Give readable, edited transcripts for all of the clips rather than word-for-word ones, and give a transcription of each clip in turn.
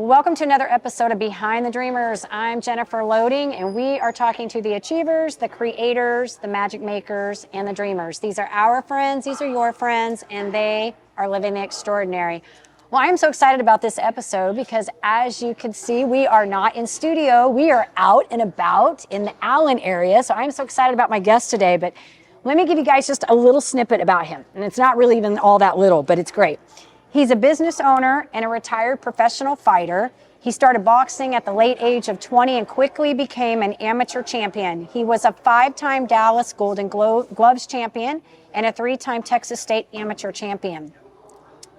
Welcome to another episode of Behind the Dreamers. I'm Jennifer Loading, and we are talking to the achievers, the creators, the magic makers, and the dreamers. These are our friends, these are your friends, and they are living the extraordinary. Well, I'm so excited about this episode because, as you can see, we are not in studio. We are out and about in the Allen area, so I'm so excited about my guest today. But let me give you guys just a little snippet about him, and it's not really even all that little, but it's great. He's a business owner and a retired professional fighter. He started boxing at the late age of 20 and quickly became an amateur champion. He was a 5-time Dallas Golden Gloves champion and a 3-time Texas State amateur champion.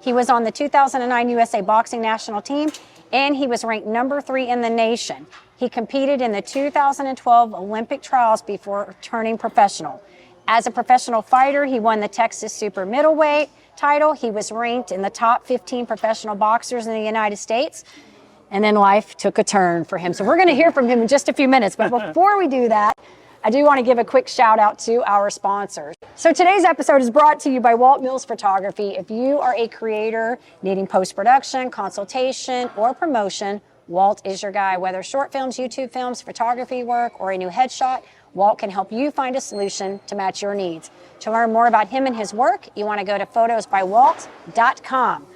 He was on the 2009 USA Boxing National Team, and he was ranked number 3 in the nation. He competed in the 2012 Olympic trials before turning professional. As a professional fighter, he won the Texas Super Middleweight title. He was ranked in the top 15 professional boxers in the United States. And then life took a turn for him. So we're going to hear from him in just a few minutes. But before we do that, I do want to give a quick shout out to our sponsors. So today's episode is brought to you by Walt Mills Photography. If you are a creator needing post-production, consultation, or promotion, Walt is your guy. Whether short films, YouTube films, photography work, or a new headshot, Walt can help you find a solution to match your needs. To learn more about him and his work, you want to go to photosbywalt.com.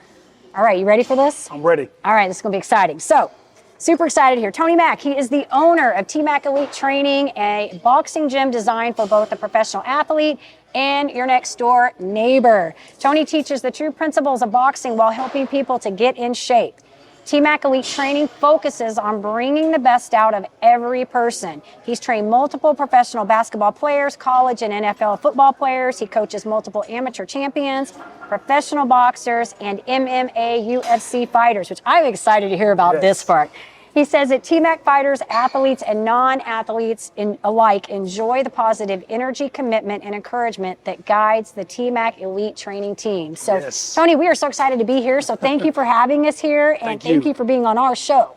All right, you ready for this? I'm ready. All right, this is going to be exciting. So, super excited here. Tony Mack, he is the owner of TMack Elite Training, a boxing gym designed for both the professional athlete and your next door neighbor. Tony teaches the true principles of boxing while helping people to get in shape. TMack Elite Training focuses on bringing the best out of every person. He's trained multiple professional basketball players, college and NFL football players. He coaches multiple amateur champions, professional boxers, and MMA UFC fighters, which I'm excited to hear about this part. He says that TMack fighters, athletes, and non-athletes alike enjoy the positive energy, commitment, and encouragement that guides the TMack Elite Training team. So, Tony, we are so excited to be here. So thank you for having us here, and thank you for being on our show.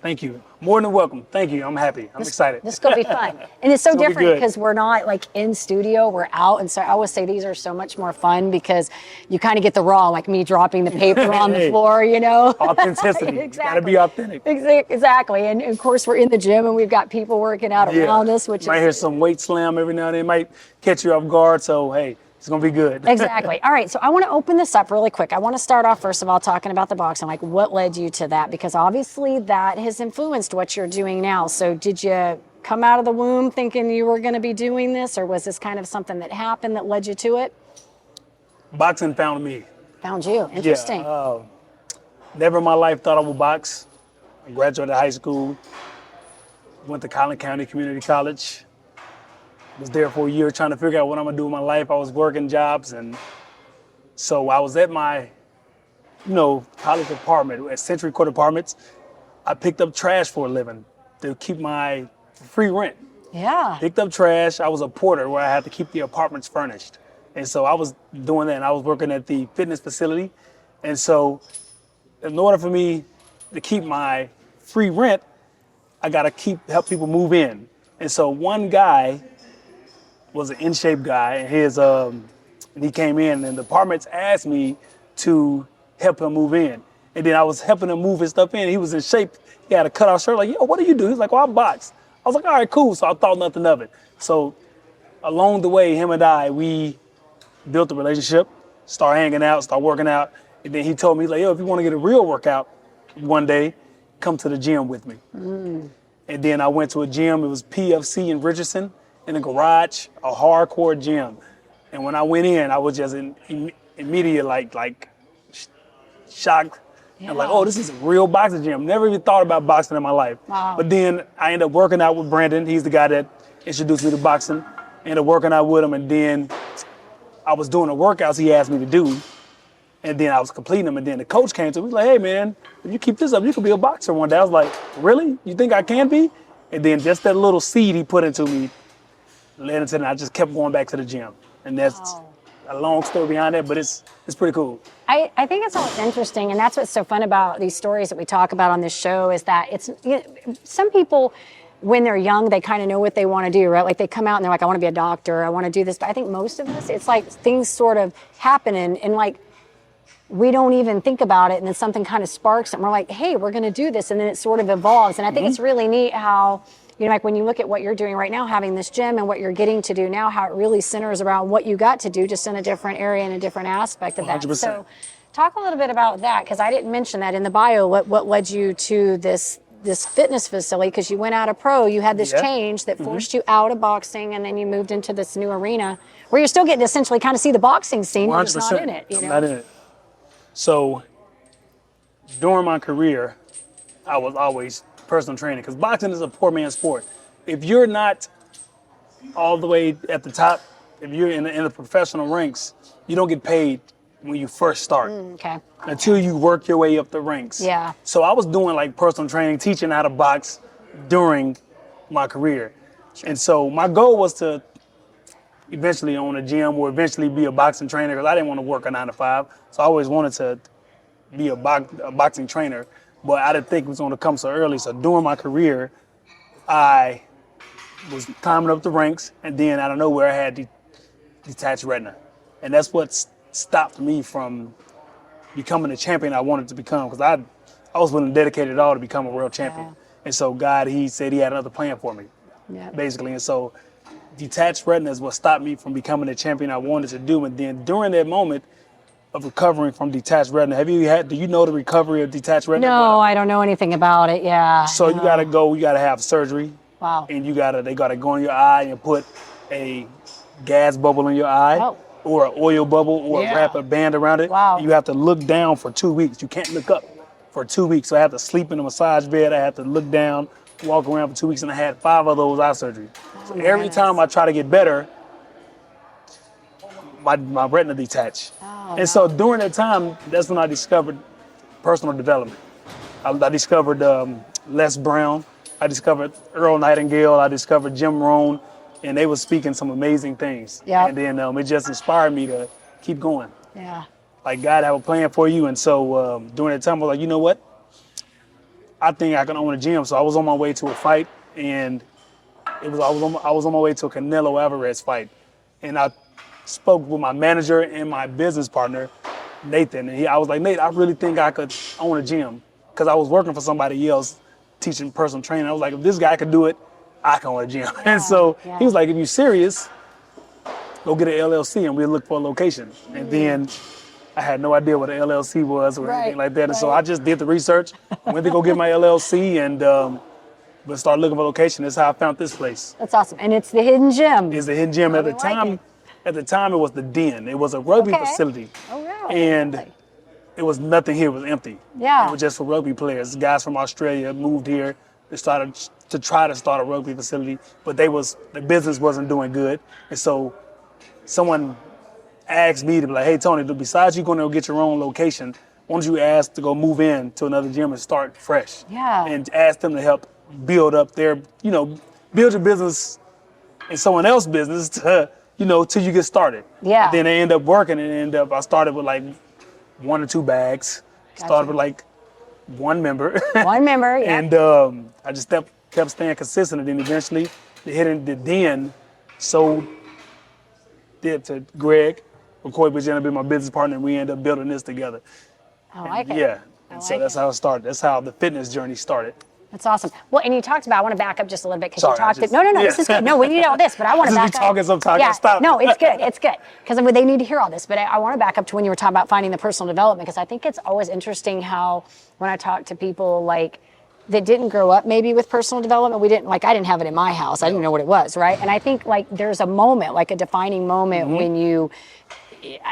Thank you. More than welcome. Thank you. I'm happy. I'm excited. This is going to be fun. And it's so different because we're not like in studio, we're out. And so I always say these are so much more fun because you kind of get the raw, like me dropping the paper on the floor, you know? Authenticity. Exactly. Got to be authentic. Exactly. And of course, we're in the gym and we've got people working out around us, which might hear some weight slam every now and then. Might catch you off guard. So, hey, it's going to be good. Exactly. All right. So I want to open this up really quick. I want to start off, first of all, talking about the boxing. Like, what led you to that? Because obviously that has influenced what you're doing now. So did you come out of the womb thinking you were going to be doing this? Or was this kind of something that happened that led you to it? Boxing found me. Found you. Interesting. Yeah, never in my life thought I would box. I graduated high school. Went to Collin County Community College. Was there for a year trying to figure out what I'm gonna do with my life. I was working jobs, and so I was at my, college apartment at Century Court Apartments. I picked up trash for a living to keep my free rent. Yeah. Picked up trash. I was a porter where I had to keep the apartments furnished, and so I was doing that. And I was working at the fitness facility, and so in order for me to keep my free rent, I gotta help people move in. And so one guy was an in-shape guy, and he came in, and the apartments asked me to help him move in. And then I was helping him move his stuff in. He was in shape. He had a cutout shirt. Like, yo, what do you do? He's like, well, I box. I was like, all right, cool. So I thought nothing of it. So along the way, him and I, we built a relationship, started hanging out, started working out. And then he told me, he's like, yo, if you want to get a real workout one day, come to the gym with me. And then I went to a gym. It was PFC in Richardson, in a garage, a hardcore gym. And when I went in, I was just immediately like shocked. And like, oh, this is a real boxing gym. Never even thought about boxing in my life. Wow. But then I ended up working out with Brandon. He's the guy that introduced me to boxing. Ended up working out with him, and then I was doing the workouts he asked me to do. And then I was completing them, and then the coach came to me, like, hey man, if you keep this up, you could be a boxer one day. I was like, really? You think I can be? And then just that little seed he put into me led into that. I just kept going back to the gym. And that's a long story behind that, but it's pretty cool. I think it's always interesting, and that's what's so fun about these stories that we talk about on this show is that some people, when they're young, they kind of know what they want to do, right? Like they come out and they're like, I want to be a doctor, I want to do this. But I think most of us, it's like things sort of happen and like we don't even think about it, and then something kind of sparks and we're like, hey, we're going to do this, and then it sort of evolves. And I think it's really neat how, you know, like when you look at what you're doing right now, having this gym and what you're getting to do now, how it really centers around what you got to do, just in a different area and a different aspect of that. 100%. So talk a little bit about that, because I didn't mention that in the bio. What led you to this fitness facility? Because you went out of pro, you had this change that forced you out of boxing, and then you moved into this new arena where you're still getting to essentially kind of see the boxing scene. 100%. You're just not in it. You know? I'm not in it. So during my career, I was always personal training, because boxing is a poor man's sport. If you're not all the way at the top, if you're in the professional ranks, you don't get paid when you first start. Okay. Until you work your way up the ranks. Yeah. So I was doing like personal training, teaching how to box during my career. And so my goal was to eventually own a gym or eventually be a boxing trainer, because I didn't want to work a 9 to 5. So I always wanted to be a boxing trainer, but I didn't think it was going to come so early. So during my career, I was climbing up the ranks, and then out of nowhere I had detached retina. And that's what stopped me from becoming the champion I wanted to become, because I was willing to dedicate it all to become a world champion. Yeah. And so God, he said he had another plan for me, basically. And so detached retina is what stopped me from becoming the champion I wanted to do. And then during that moment of recovering from detached retina, do you know the recovery of detached retina? No, I don't know anything about it. Yeah. So you gotta have surgery. Wow. And they gotta go in your eye and put a gas bubble in your eye, or an oil bubble, or wrap a band around it. Wow. You have to look down for 2 weeks. You can't look up for 2 weeks. So I had to sleep in a massage bed. I had to look down, walk around for 2 weeks, and I had 5 of those eye surgeries. So every time I try to get better, my retina detached. And so during that time, that's when I discovered personal development. I discovered Les Brown. I discovered Earl Nightingale. I discovered Jim Rohn, and they were speaking some amazing things. Yeah. And then it just inspired me to keep going. Yeah. Like, God, I have a plan for you. And so during that time, I was like, you know what? I think I can own a gym. So I was on my way to a fight, and I was on my way to a Canelo Alvarez fight, and I spoke with my manager and my business partner, Nathan, and I was like, Nate, I really think I could own a gym, because I was working for somebody else teaching personal training. I was like, if this guy could do it, I can own a gym. And so he was like, if you're serious, go get an LLC and we'll look for a location. And then I had no idea what an LLC was or anything like that. And so I just did the research, went to go get my LLC, and but started looking for a location. That's how I found this place. That's awesome. And it's the hidden gym. It's the hidden gym. At the time, it was the Den. It was a rugby facility. Oh, really? And it was nothing here. It was empty. Yeah. It was just for rugby players. Guys from Australia moved here. They started to try to start a rugby facility, but the business wasn't doing good. And so someone asked me to be like, hey, Tony, besides you going to get your own location, why don't you ask to go move in to another gym and start fresh? Yeah. And ask them to help build up their, build your business in someone else's business to, till you get started. Yeah. And then they end up working, and I started with like 1 or 2 bags. Gotcha. Started with like 1 member. 1 member, yeah. And I just kept staying consistent, and then eventually the Den sold it to Greg, McCoy, which ended up being my business partner, and we ended up building this together. I like it. Yeah. And so that's how it started. That's how the fitness journey started. That's awesome. Well, and you talked about, I want to back up just a little bit, because you Sorry, talked, no, this is good. No, we need all this, but I want to back up. Talking sometimes, I stop. No, it's good, because they need to hear all this. But I want to back up to when you were talking about finding the personal development, because I think it's always interesting how, when I talk to people like that didn't grow up maybe with personal development, I didn't have it in my house. I didn't know what it was, right? And I think like there's a moment, like a defining moment when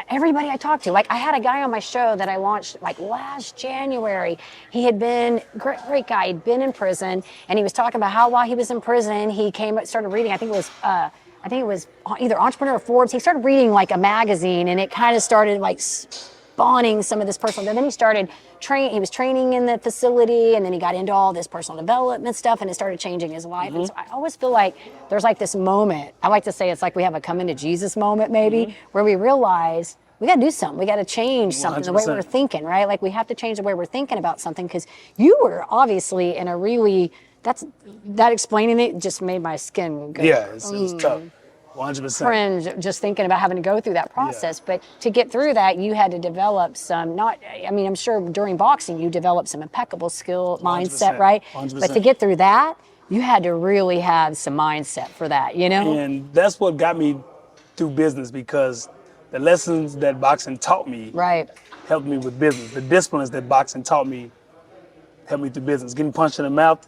everybody I talked to, like I had a guy on my show that I launched like last January. He had been, great guy, he'd been in prison, and he was talking about how while he was in prison, he started reading, I think it was either Entrepreneur or Forbes. He started reading like a magazine, and it kind of started like spawning some of this personal, and then he started he was training in the facility, and then he got into all this personal development stuff, and it started changing his life. And so I always feel like there's like this moment, I like to say it's like we have a come into Jesus moment maybe, where we realize we got to do something. We got to change something, 100%. the way we're thinking, right? Like we have to change the way we're thinking about something, because you were obviously in a really, that explaining it just made my skin go. Yeah, it's tough. 100%. cringe just thinking about having to go through that process. But to get through that, you had to develop some, I'm sure during boxing you developed some impeccable skill, mindset, 100%, right? 100%. But to get through that, you had to really have some mindset for that, you know? And that's what got me through business, because the lessons that boxing taught me Right. helped me with business. The disciplines that boxing taught me helped me through business. Getting punched in the mouth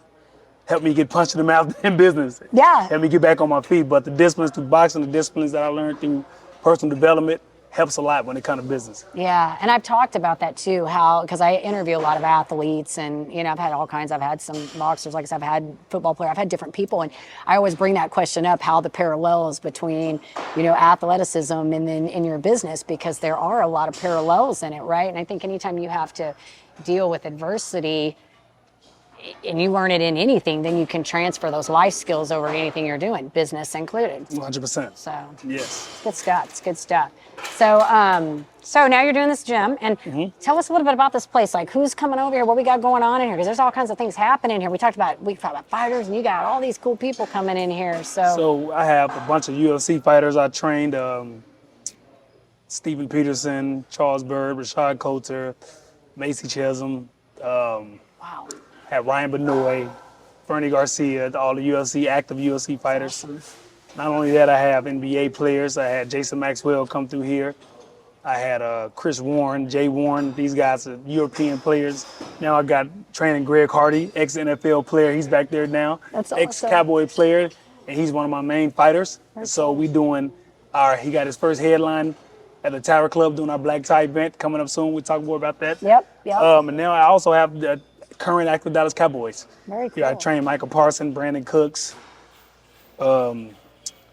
helped me get punched in the mouth in business. Yeah. Helped me get back on my feet. But the disciplines through boxing, the disciplines that I learned through personal development helps a lot when it comes to business. Yeah, and I've talked about that too, because I interview a lot of athletes, and I've had all kinds. I've had some boxers, like I said, I've had football players, I've had different people, and I always bring that question up: how the parallels between athleticism and then in your business, because there are a lot of parallels in it, right? And I think anytime you have to deal with adversity, and you learn it in anything, then you can transfer those life skills over to anything you're doing, business included. 100%. So yes, it's good stuff. It's good stuff. So now you're doing this gym, and tell us a little bit about this place. Like, who's coming over here? What we got going on in here? Because there's all kinds of things happening here. We talked about fighters, and you got all these cool people coming in here. So I have a bunch of UFC fighters. I trained Steven Peterson, Charles Bird, Rashad Coulter, Macy Chisholm. Wow. Had Ryan Benoit, Fernie Garcia, all the active UFC fighters. Awesome. Not only that, I have NBA players. I had Jason Maxwell come through here. I had Chris Warren, Jay Warren. These guys are European players. Now I got training Greg Hardy, ex-NFL player. He's back there now. That's awesome. Ex-Cowboy player, and he's one of my main fighters. So we doing he got his first headline at the Tower Club doing our black tie event coming up soon. We'll talk more about that. Yep. And now I also have the current active Dallas Cowboys. Very cool. Yeah, I trained Michael Parson, Brandon Cooks,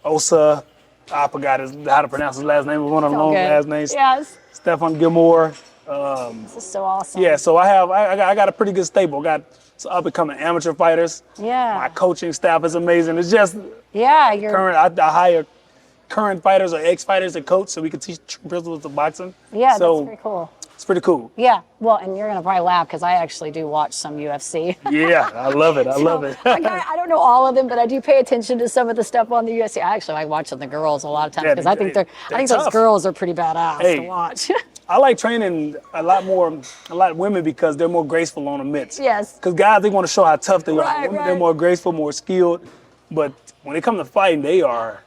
Osa. I forgot how to pronounce his last name. It was one of them long last names. Yes. Stefan Gilmore. This is so awesome. Yeah, so I got a pretty good stable. I got some up and coming amateur fighters. Yeah. My coaching staff is amazing. It's just You're current. I hire current fighters or ex-fighters to coach so we can teach principles of boxing. Yeah, so that's pretty cool. It's pretty cool. Yeah, well, and you're gonna probably laugh because I actually do watch some UFC. Yeah, I love it. I love it. I don't know all of them, but I do pay attention to some of the stuff on the UFC. I watch the girls a lot of times because I think those tough. girls are pretty badass Hey. to watch. I like training a lot of women because they're more graceful on the mitts. Yes. Because guys, they want to show how tough they are. Right, Women, right. they're more graceful, more skilled. But when it comes to fighting, they are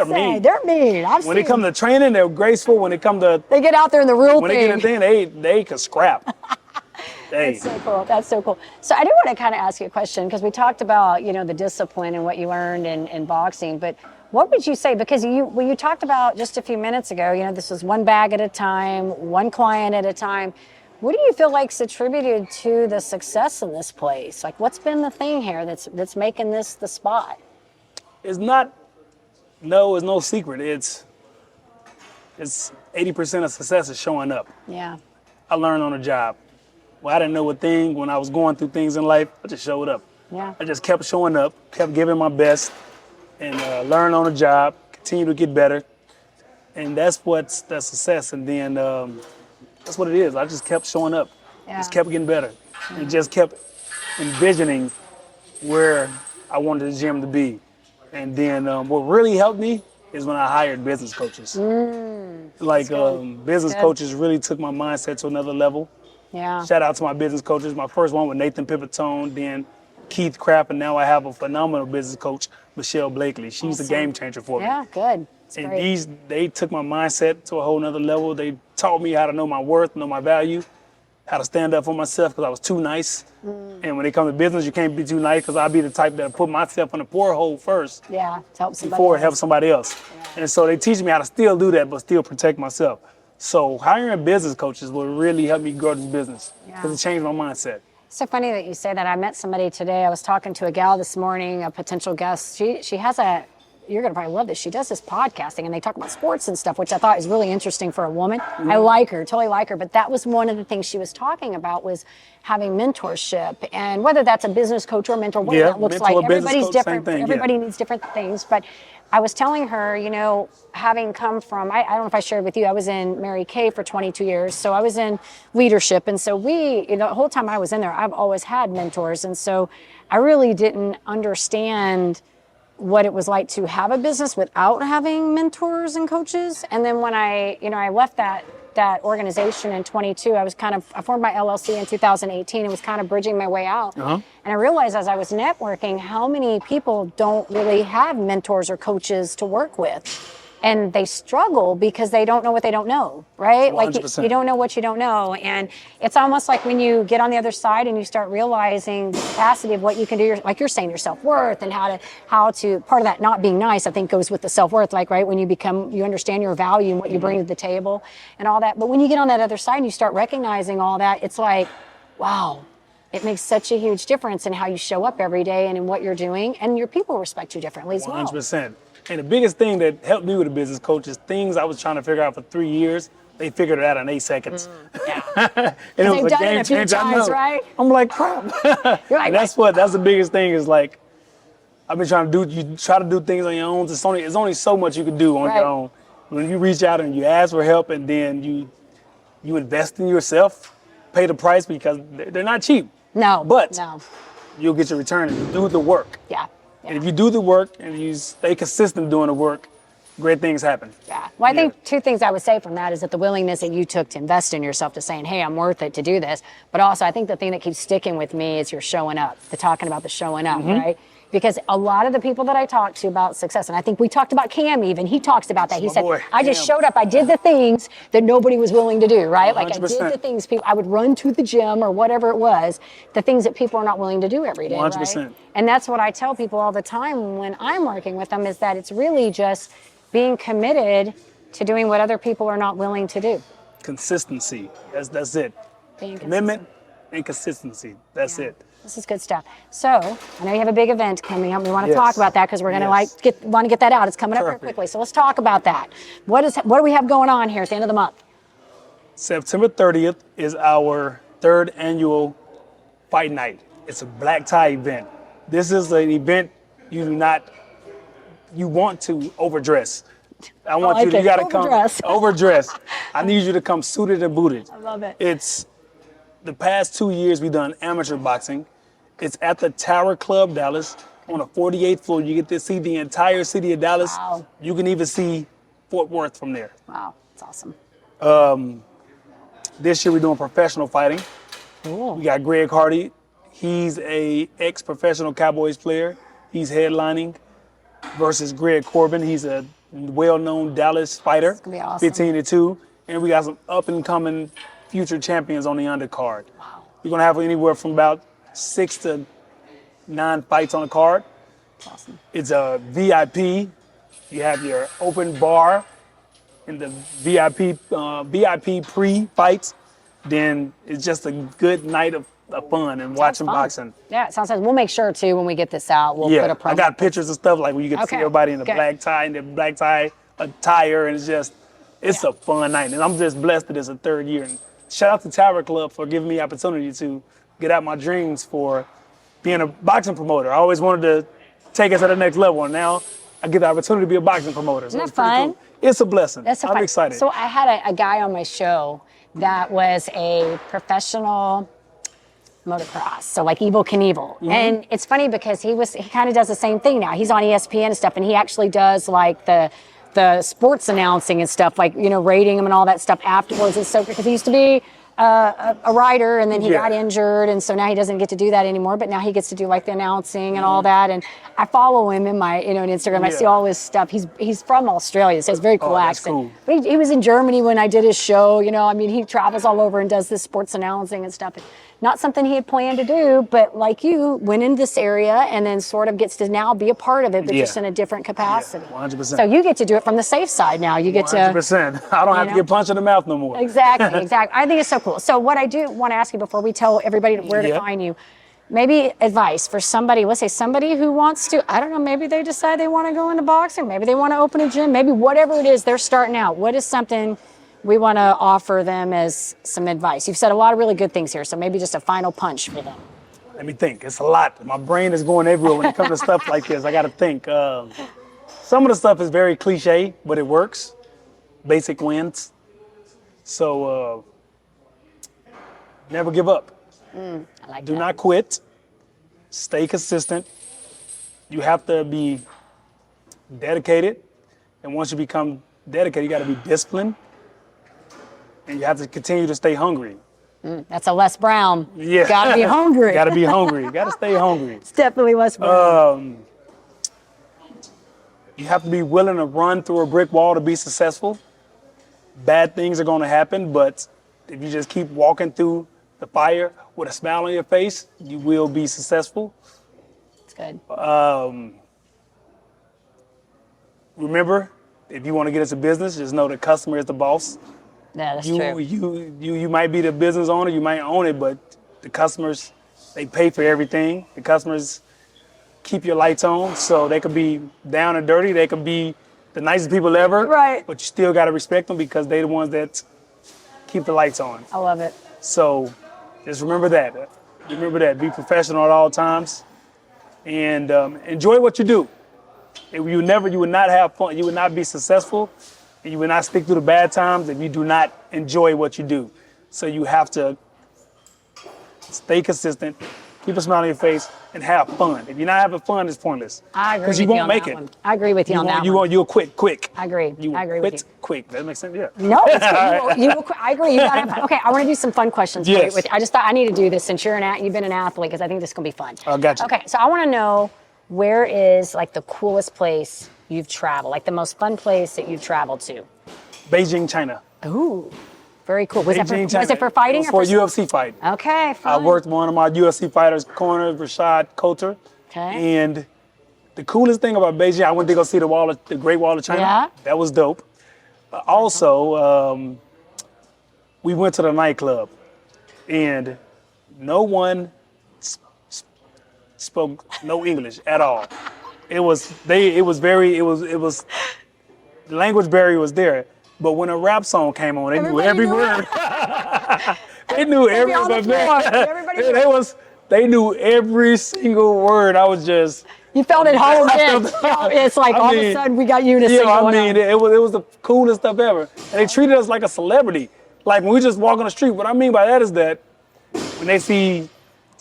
mean. They're mean. When it comes to training, they're graceful. When it comes to they get out there in the real when thing. they get a thing, they can scrap. Hey. That's so cool. That's so cool. So I do want to kind of ask you a question because we talked about, the discipline and what you learned in boxing, but what would you say, because you talked about just a few minutes ago, this was one bag at a time, one client at a time. What do you feel like's attributed to the success in this place? Like, what's been the thing here that's making this the spot? It's no secret. It's 80% of success is showing up. Yeah. I learned on the job. Well, I didn't know a thing when I was going through things in life. I just showed up. Yeah. I just kept showing up, kept giving my best, and learn on the job, continue to get better. And that's success. And then that's what it is. I just kept showing up, just kept getting better, and just kept envisioning where I wanted the gym to be. And then what really helped me is when I hired business coaches. Business coaches really took my mindset to another level. Yeah. Shout out to my business coaches. My first one was Nathan Pipitone, then Keith Kraft, and now I have a phenomenal business coach, Michelle Blakely. She's a game changer for me. Yeah, good. That's And great. they took my mindset to a whole nother level. They taught me how to know my worth, know my value, how to stand up for myself because I was too nice. And when it comes to business, you can't be too nice because I'll be the type that put myself in a poor hole first Yeah, to help somebody before it else. helps somebody else. And so they teach me how to still do that, but still protect myself. So hiring business coaches will really help me grow this business because it changed my mindset. It's so funny that you say that. I met somebody today. I was talking to a gal this morning, a potential guest. She has you're going to probably love this. She does this podcasting and they talk about sports and stuff, which I thought is really interesting for a woman. I like her, totally like her. But that was one of the things she was talking about was having mentorship, and whether that's a business coach or mentor, what that looks like. Everybody's different. Everybody needs different things. But I was telling her, having come from, I don't know if I shared with you, I was in Mary Kay for 22 years. So I was in leadership. And so the whole time I was in there, I've always had mentors. And so I really didn't understand what it was like to have a business without having mentors and coaches. And then when I left that organization in 22, I formed my LLC in 2018 and was kind of bridging my way out. And I realized as I was networking how many people don't really have mentors or coaches to work with. And they struggle because they don't know what they don't know, right? 100%. Like you don't know what you don't know. And it's almost like when you get on the other side and you start realizing the capacity of what you can do, like you're saying, your self-worth and how to, part of that not being nice, I think goes with the self-worth, like, right, when you understand your value and what you bring to the table and all that. But when you get on that other side and you start recognizing all that, it's like, wow, it makes such a huge difference in how you show up every day and in what you're doing. And your people respect you differently as well. 100%. And the biggest thing that helped me with a business coach is things I was trying to figure out for 3 years. They figured it out in 8 seconds. Yeah. And it was a game changer. I know. Right? I'm like, crap. You're like, that's the biggest thing is like, I've been trying to do, you try to do things on your own. It's only so much you can do on your own. When you reach out and you ask for help and then you invest in yourself, pay the price because they're not cheap. No. But you'll get your return if you do the work. Yeah. And if you do the work and you stay consistent doing the work, great things happen. Yeah. Well, I think two things I would say from that is that the willingness that you took to invest in yourself, to saying, hey, I'm worth it to do this. But also, I think the thing that keeps sticking with me is you're showing up, talking about the showing up, right? Because a lot of the people that I talk to about success, and I think we talked about Cam even, he talks about that. He said, I just showed up, I did the things that nobody was willing to do, right? 100%. Like I did the things I would run to the gym or whatever it was, the things that people are not willing to do every day, 100%. Right? And that's what I tell people all the time when I'm working with them, is that it's really just being committed to doing what other people are not willing to do. Consistency, that's it. Commitment and consistency, that's it. This is good stuff. So I know you have a big event coming up. We want to talk about that because we're going to want to get that out. It's coming up very quickly. So let's talk about that. What do we have going on here at the end of the month? September 30th is our 3rd annual fight night. It's a black tie event. This is an event you want to overdress. I want you got to come overdress. I need you to come suited and booted. I love it. It's the past 2 years we've done amateur boxing. It's at the Tower Club, Dallas, on the 48th floor. You get to see the entire city of Dallas. Wow. You can even see Fort Worth from there. Wow, that's awesome. This year we're doing professional fighting. Cool. We got Greg Hardy. He's a ex-professional Cowboys player. He's headlining versus Greg Corbin. He's a well-known Dallas fighter. It's gonna be awesome. 15-2. And we got some up-and-coming future champions on the undercard. Wow. You're gonna have anywhere from about 6 to 9 fights on the card. Awesome. It's a VIP. You have your open bar and the VIP pre-fights. Then it's just a good night of fun and watching boxing. Yeah, it sounds like we'll make sure too when we get this out. We'll put a promo. I got pictures and stuff like where you get to see everybody in the black tie and the black tie attire, and it's a fun night. And I'm just blessed that it's a 3rd year. And shout out to Tower Club for giving me the opportunity to get out my dreams for being a boxing promoter. I always wanted to take us to the next level, and now I get the opportunity to be a boxing promoter. So Isn't that fun? Cool. It's a blessing. I'm excited. So I had a guy on my show that was a professional motocross, so like Evel Knievel. And it's funny because he kind of does the same thing now. He's on ESPN and stuff, and he actually does like the sports announcing and stuff, like, rating them and all that stuff afterwards. And so, because he used to be a rider, and then he got injured, and so now he doesn't get to do that anymore, but now he gets to do like the announcing and all that. And I follow him in my on Instagram. I see all his stuff. He's from Australia, so it's very cool accent. Cool. But he was in Germany when I did his show. He travels all over and does this sports announcing and stuff. Not something he had planned to do, but like you, went in this area and then sort of gets to now be a part of it, but just in a different capacity. 100%. So you get to do it from the safe side now. You get 100%. I don't have to get punched in the mouth no more. Exactly. I think it's so cool. So what I do want to ask you before we tell everybody where to find you, maybe advice for somebody, let's say somebody who wants to, I don't know, maybe they decide they want to go into boxing, maybe they want to open a gym, maybe whatever it is, they're starting out. What is something we want to offer them as some advice? You've said a lot of really good things here, so maybe just a final punch for them. Let me think. It's a lot. My brain is going everywhere when it comes to stuff like this. I got to think. Some of the stuff is very cliche, but it works. Basic wins. So never give up. I like Do that. not quit. Stay consistent. You have to be dedicated. And once you become dedicated, you got to be disciplined. And you have to continue to stay hungry. That's a Les Brown. Yeah. Gotta be hungry. Got to be hungry. Got to stay hungry. It's definitely Les Brown. You have to be willing to run through a brick wall to be successful. Bad things are going to happen, but if you just keep walking through the fire with a smile on your face, you will be successful. That's good. Remember, if you want to get into business, just know the customer is the boss. Yeah, that's true. You might be the business owner, you might own it, but the customers, they pay for everything. The customers keep your lights on, so they could be down and dirty. They could be the nicest people ever. Right. But you still got to respect them because they're the ones that keep the lights on. I love it. So just remember that. Remember that. Be professional at all times, and enjoy what you do. You would not have fun. You would not be successful, and you would not stick through the bad times if you do not enjoy what you do. So you have to stay consistent, keep a smile on your face, and have fun. If you're not having fun, it's pointless. I agree because with you you won't on make that it. one. I agree with you on that one. You'll quit quick. I agree. I agree with you. Quick. That makes sense. Yeah. No, it's good. You will quit. I agree. You gotta have fun. Okay, I want to do some fun questions. Yes. I just thought I need to do this since you've been an athlete because I think this is gonna be fun. I got you. Okay, so I want to know where is like the coolest place you've traveled, like the most fun place that you've traveled to. Beijing, China. Ooh, very cool. Was it China. for fighting? It was for a UFC fight. Okay, fun. I worked one of my UFC fighters' corner, Rashad Coulter. Okay. And the coolest thing about Beijing, I went to go see the Great Wall of China. Yeah. That was dope. Also, we went to the nightclub, and no one spoke no English at all. The language barrier was there. But when a rap song came on, they knew every word. They knew every word. They knew every single word. I was just. You felt at home then. It's like all of a sudden we got unison. It was the coolest stuff ever. And they treated us like a celebrity. Like when we just walk on the street. What I mean by that is that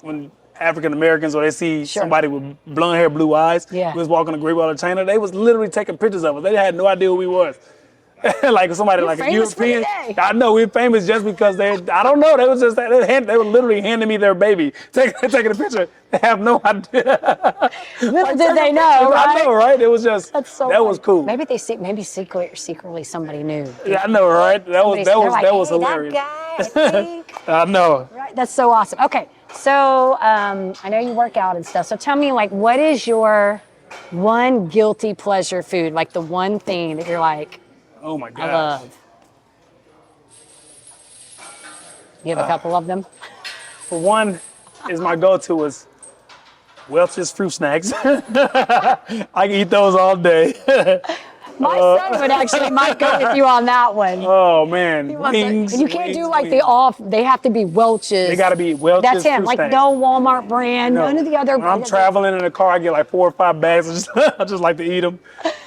when African Americans or they see somebody with blonde hair, blue eyes, who was walking the Great Wall of China, they was literally taking pictures of us. They had no idea who we was. Like somebody like a European. I know we're famous just because I don't know. They were literally handing me their baby, taking a picture. They have no idea. Little did they know, right? I know, right? It was just that was cool. Maybe secretly somebody knew. Yeah, I know, right? That was hilarious. That guy, I think. I know. Right, that's so awesome. Okay, so I know you work out and stuff. So tell me, like, what is your one guilty pleasure food? Like the one thing that you're like. Oh my God. I love. You have a couple of them? For one, my go-to is Welch's fruit snacks. I can eat those all day. My son would actually might go with you on that one. Oh man, wings. And you can't do like they have to be Welch's. They gotta be Welch's. That's him. Like snacks. no Walmart brand, none of the other. When I'm traveling in the car, I get like 4 or 5 bags. I just like to eat them.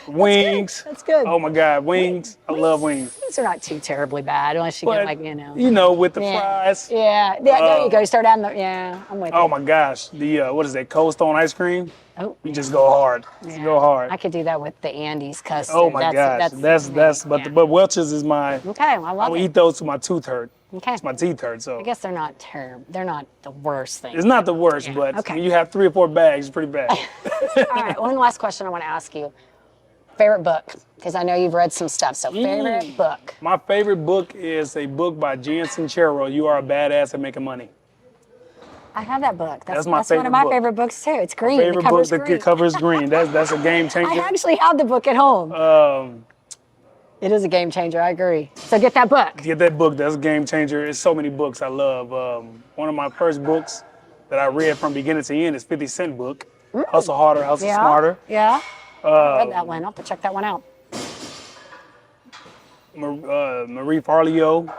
Wings. That's good. Oh my God, wings. I love wings. These are not too terribly bad unless you get like, with the fries. Yeah, there you go. You start adding I'm with you. Oh my gosh, the what is that? Cold Stone ice cream. Oh, you just go hard. Just go hard. I could do that with the Andes custard. Oh my gosh, but Welch's is my. Okay, I love it. I will eat those till my tooth hurt. Okay. It's my teeth hurt, so. I guess they're not terrible. They're not the worst thing. It's not the worst, but when you have 3 or 4 bags, it's pretty bad. All right, one last question I want to ask you. Favorite book, because I know you've read some stuff, so favorite book. My favorite book is a book by Jen Sincero, You Are a Badass at Making Money. I have that book. That's one of my favorite books too. It's green. My favorite book, the cover is green. That's a game changer. I actually have the book at home. It is a game changer, I agree. So get that book. Get that book, that's a game changer. There's so many books I love. One of my first books that I read from beginning to end is 50 Cent book, Hustle Harder, Hustle Smarter. Yeah. I read that one. I'll have to check that one out. Marie Forleo,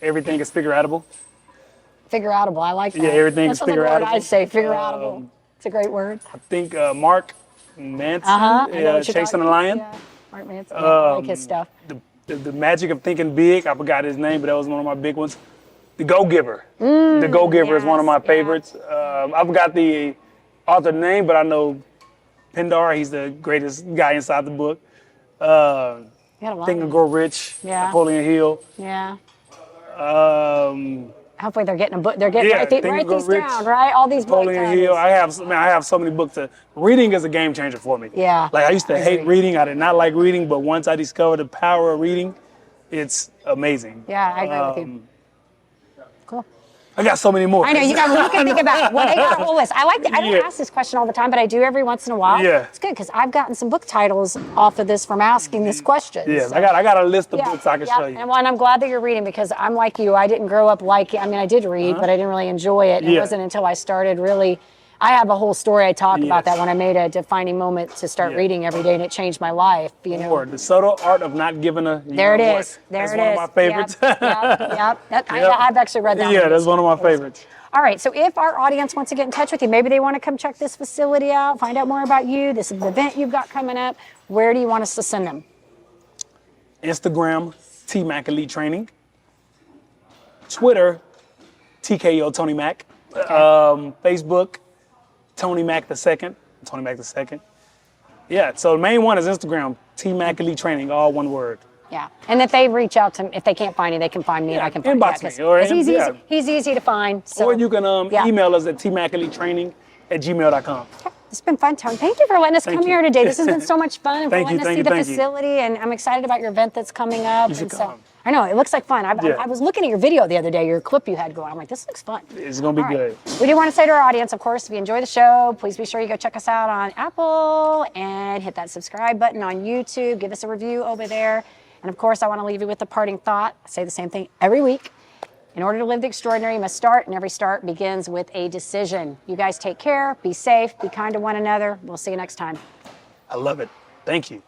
Everything is Figure-outable. Figure-outable, I like that. Yeah, everything is figure-outable. That's I'd say, figure-outable. It's a great word. I think Mark Manson, Chasing the Lion. Yeah, Mark Manson, I like his stuff. The Magic of Thinking Big, I forgot his name, but that was one of my big ones. The Go-Giver. The Go-Giver is one of my favorites. I forgot the author name, but I know Pindar, he's the greatest guy inside the book. You got a lot Think of and them. Grow Rich, Yeah. Napoleon Hill. Yeah. Um, Hopefully they're getting a book. They're getting Yeah, write Think and Grow these Rich, down, right? All these book Napoleon titles. Hill. I have so many books. Reading is a game changer for me. Yeah, Like I used to I hate agree. reading. I did not like reading, but once I discovered the power of reading, it's amazing. Yeah, I agree with you. Cool. I got so many more. I know you can think about well, they got a whole list. I don't Yeah. ask this question all the time, but I do every once in a while. Yeah. It's good because I've gotten some book titles off of this from asking this question. Yes, So, I got a list of yeah, books I can yeah. show you. And one, I'm glad that you're reading because I'm like you. I didn't grow up liking. I mean, I did read, but I didn't really enjoy it. It Yeah. wasn't until I started really. I have a whole story I talk about that when I made a defining moment to start Yeah. reading every day, and it changed my life. You know. Or The Subtle Art of Not Giving a. There it know what. is. There That's it one is. of my favorites. Yep. I've actually read that. Yeah, one. that's one of my favorites. All right, so if our audience wants to get in touch with you, maybe they want to come check this facility out, find out more about you, this event you've got coming up, where do you want us to send them? Instagram, TMack Elite Training. Twitter, TKO Tony Mack. Facebook, Tony Mack the second. Tony Mack the second. Yeah, so the main one is Instagram, TMack Elite Training, all one word. Yeah, and if they reach out to me, if they can't find you, they can find me and I can find you. Inbox me, or He's easy to find. So. Or you can email us at tmackelitetraining@gmail.com. It's been fun, Tony. Thank you for letting us Thank come you. here today. This has been so much fun, and for Thank you, letting us see thank you, the thank you. facility. And I'm excited about your event that's coming up. You should and come. I know it looks like fun. Yeah. I was looking at your video the other day, your clip you had going. I'm like, this looks fun. It's gonna be All right. good. We do want to say to our audience, of course, if you enjoy the show, please be sure you go check us out on Apple and hit that subscribe button on YouTube. Give us a review over there. And of course, I want to leave you with a parting thought. I say the same thing every week. In order to live the extraordinary, you must start, and every start begins with a decision. You guys take care, be safe, be kind to one another. We'll see you next time. I love it. Thank you.